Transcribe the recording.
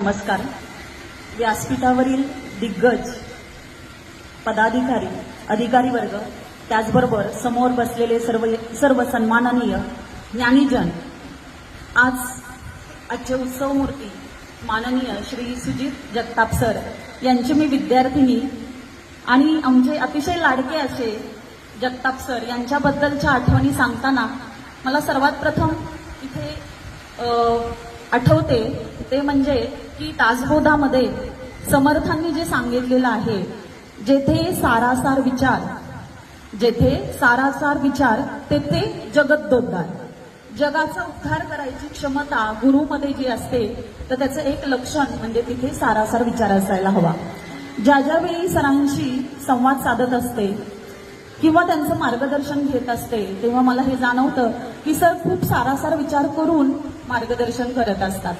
नमस्कार. व्यासपीठावरील दिग्गज पदाधिकारी, अधिकारी वर्ग, त्याचबरोबर समोर बसलेले सर्व सन्माननीय ज्ञानीजन, आजचे उत्सव मूर्ती माननीय श्री सुजित जगताप सर यांची मी विद्यार्थिनी आणि आमचे अतिशय लाडके असे जगताप सर यांच्याबद्दलच्या आठवणी सांगताना मला सर्वात प्रथम इथे आठवते ते म्हणजे की दासबोधामध्ये समर्थांनी जे सांगितलेलं आहे, जेथे सारासार विचार तेथे जगत दोद्धार. जगाचा उद्धार करायची क्षमता गुरुमध्ये जी असते तर त्याचं एक लक्षण म्हणजे तिथे सारासार विचार असायला हवा. ज्यावेळी सरांशी संवाद साधत असते किंवा त्यांचं मार्गदर्शन घेत असते तेव्हा मला हे जाणवतं की सर खूप सारासार विचार करून मार्गदर्शन करत असतात.